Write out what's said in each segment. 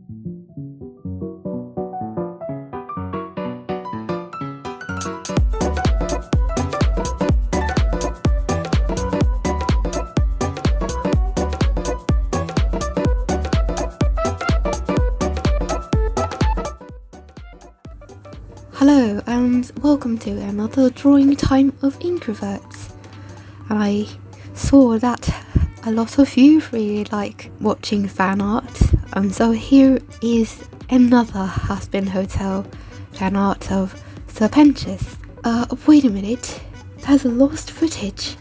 Hello and welcome to another drawing time of INKroverts. I saw that a lot of you really like watching fan art, and so here is another Hazbin Hotel fan art of Pentious. Wait a minute, there's a lost footage.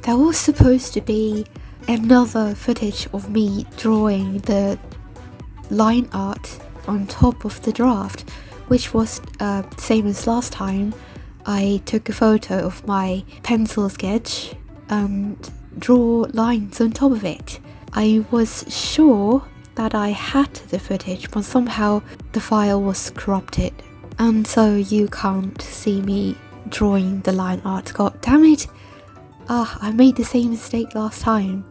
There was supposed to be another footage of me drawing the line art on top of the draft, which was same as last time. I took a photo of my pencil sketch and draw lines on top of it. I was sure that I had the footage, but somehow the file was corrupted, and so you can't see me drawing the line art. God damn it! I made the same mistake last time.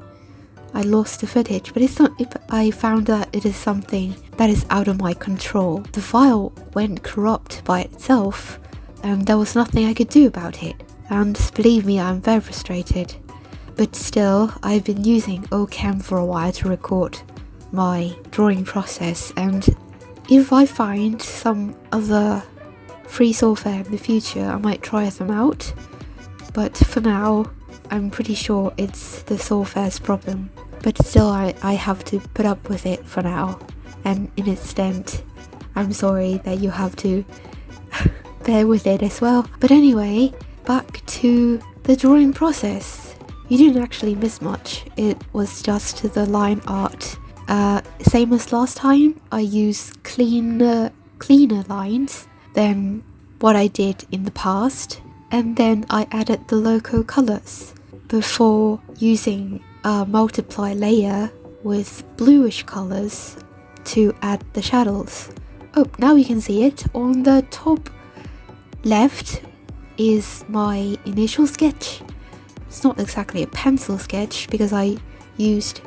I lost the footage, but it's not. I found that it is something that is out of my control. The file went corrupt by itself, and there was nothing I could do about it. And believe me, I'm very frustrated. But still, I've been using Ocam for a while to record my drawing process, and if I find some other free software in the future, I might try them out. But for now, I'm pretty sure it's the software's problem. But still, I have to put up with it for now. And in its extent, I'm sorry that you have to bear with it as well. But anyway, back to the drawing process. You didn't actually miss much. It was just the line art. Same as last time, I used cleaner lines than what I did in the past. And then I added the local colors before using a multiply layer with bluish colors to add the shadows. Oh, now you can see it. On the top left is my initial sketch. It's not exactly a pencil sketch because I used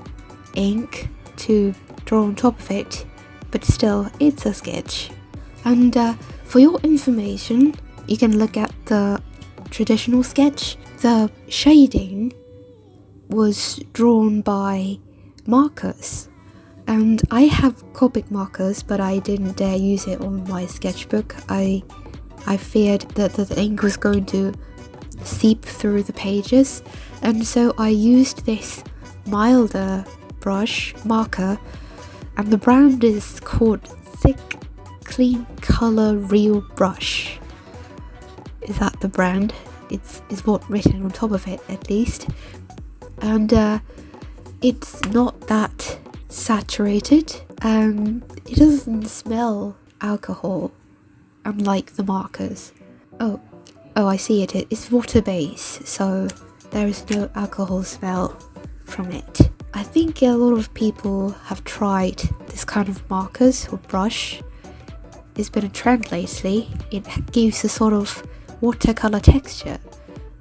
ink to draw on top of it, but still, it's a sketch. And for your information, you can look at the traditional sketch. The shading was drawn by markers, and I have Copic markers, but I didn't dare use it on my sketchbook. I feared that the ink was going to seep through the pages, and so I used this milder brush marker, and the brand is called Thick Clean Color Real Brush. Is that the brand? It's what written on top of it, at least. And it's not that saturated, and it doesn't smell alcohol, unlike the markers. Oh, I see it. It's water based, so there is no alcohol smell from it. I think a lot of people have tried this kind of markers or brush. It's been a trend lately. It gives a sort of watercolor texture,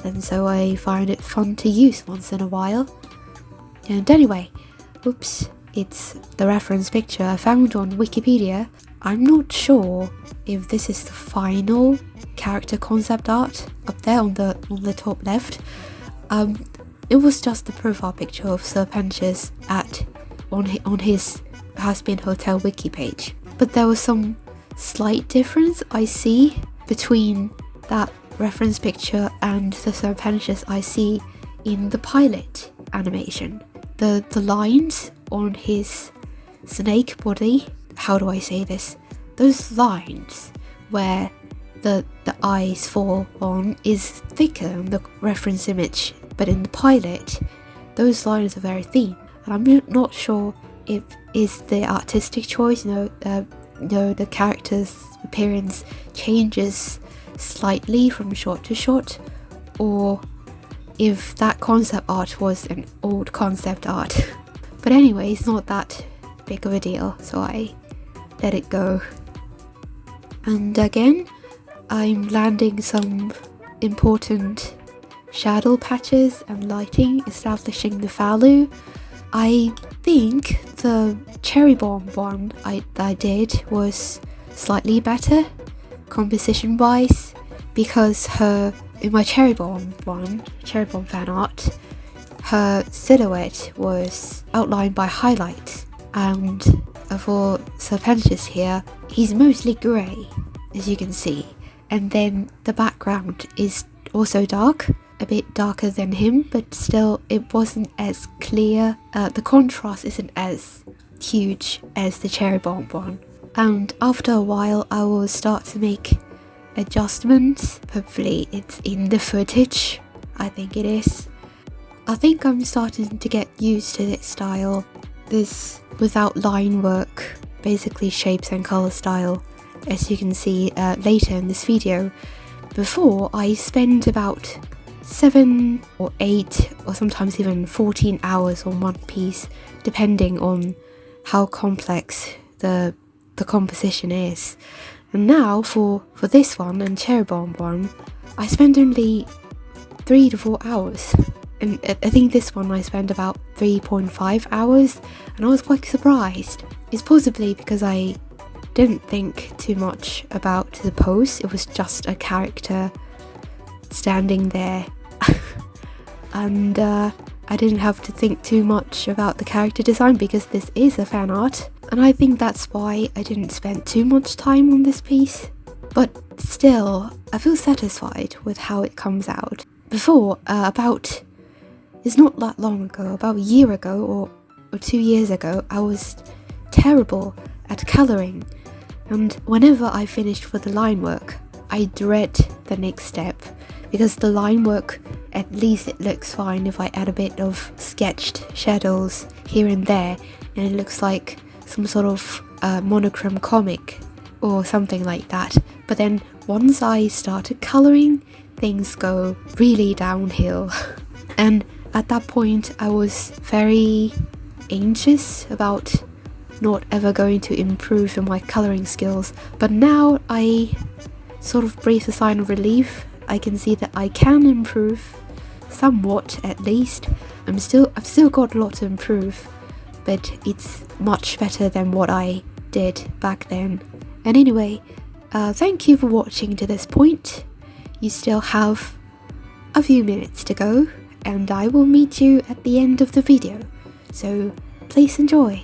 and so I find it fun to use once in a while. And anyway, oops, it's the reference picture I found on Wikipedia. I'm not sure if this is the final character concept art up there on the top left. It was just the profile picture of Pentious on his Hazbin Hotel wiki page, but there was some slight difference I see between that reference picture and the Pentious I see in the pilot animation. The lines on his snake body, how do I say this? Those lines where the eyes fall on is thicker in the reference image, but in the pilot, those lines are very thin. And I'm not sure if it's the artistic choice, the character's appearance changes slightly from shot to shot, or if that concept art was an old concept art. But anyway, it's not that big of a deal, so I let it go. And again, I'm landing some important shadow patches and lighting, establishing the value. I think the cherry bomb one I did was slightly better composition wise, because in my cherry bomb fan art, her silhouette was outlined by highlights, and for Sirpentious here, he's mostly grey, as you can see, and then the background is also dark, a bit darker than him, but still it wasn't as clear. The contrast isn't as huge as the cherry bomb one, and after a while I will start to make adjustments. Hopefully it's in the footage. I think it is. I think I'm starting to get used to this style, this without line work, basically shapes and color style, as you can see later in this video. Before, I spent about 7 or 8 or sometimes even 14 hours on one piece, depending on how complex the composition is. And now for this one and cherry bomb one, I spend only 3 to 4 hours. And I think this one I spent about 3.5 hours, and I was quite surprised. It's possibly because I didn't think too much about the pose. It was just a character standing there and I didn't have to think too much about the character design because this is a fan art, and I think that's why I didn't spend too much time on this piece. But still, I feel satisfied with how it comes out. Before, it's not that long ago, about a year ago or 2 years ago, I was terrible at colouring, and whenever I finished with the line work, I dread the next step, because the line work, at least it looks fine if I add a bit of sketched shadows here and there, and it looks like some sort of monochrome comic or something like that. But then once I started colouring, things go really downhill. And at that point I was very anxious about not ever going to improve in my colouring skills, but now I sort of breathe a sign of relief. I can see that I can improve somewhat, at least. I've still got a lot to improve, but it's much better than what I did back then. And anyway, thank you for watching to this point. You still have a few minutes to go, and I will meet you at the end of the video, so please enjoy.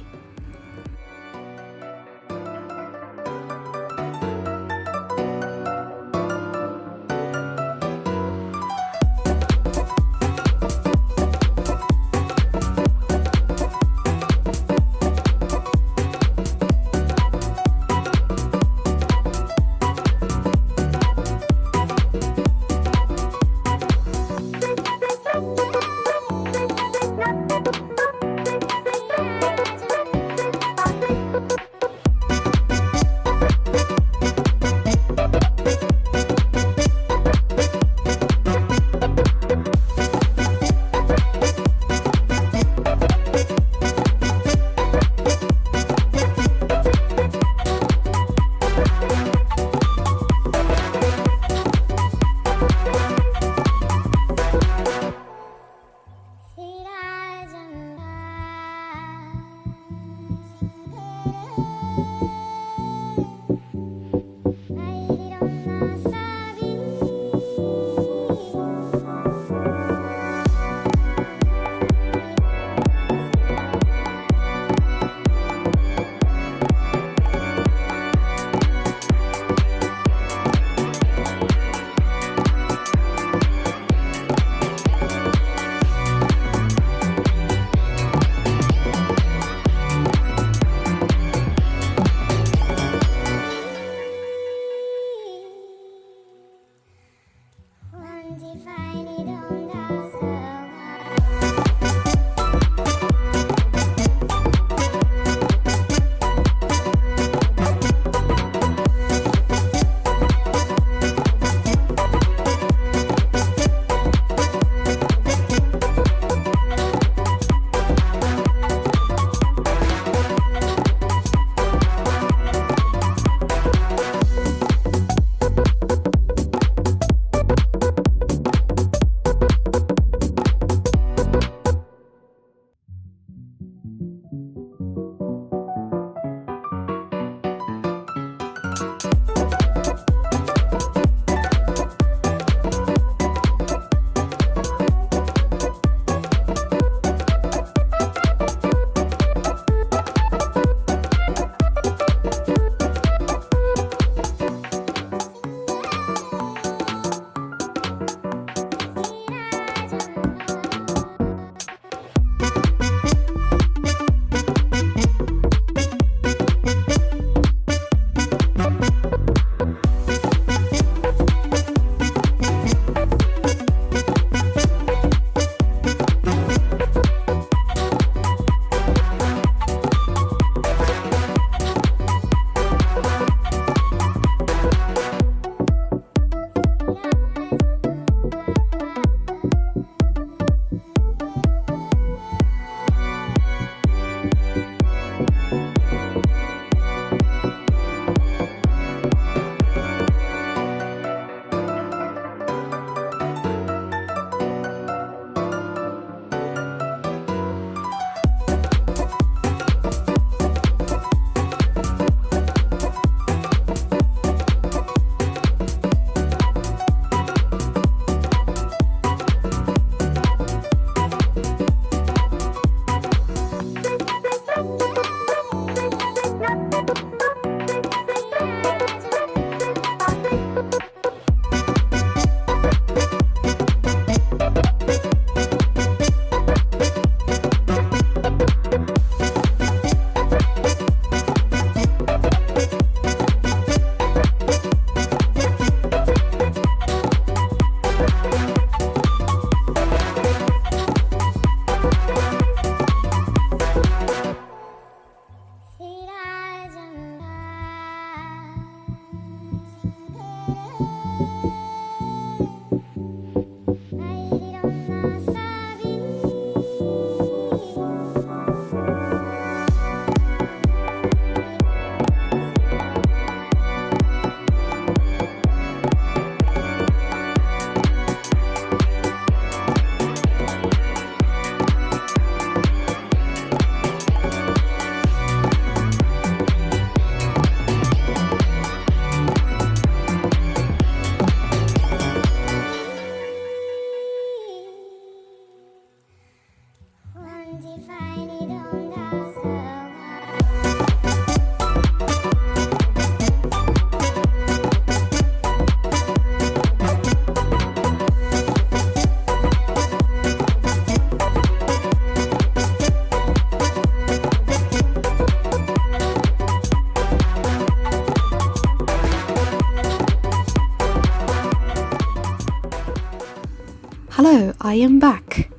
Hello, I am back,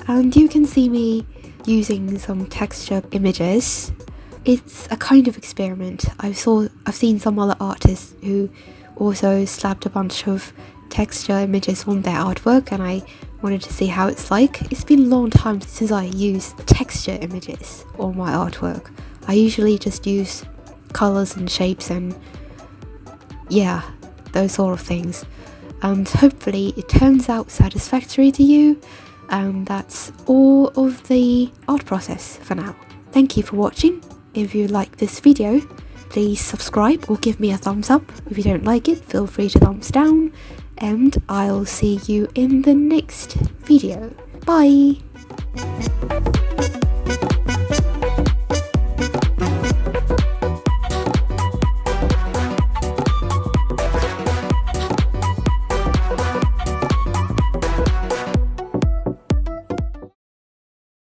and you can see me using some texture images. It's a kind of experiment. I've seen some other artists who also slapped a bunch of texture images on their artwork, and I wanted to see how it's like. It's been a long time since I used texture images on my artwork. I usually just use colors and shapes and yeah, those sort of things. And hopefully it turns out satisfactory to you, and that's all of the art process for now. Thank you for watching. If you like this video, please subscribe or give me a thumbs up. If you don't like it, feel free to thumbs down, and I'll see you in the next video. Bye!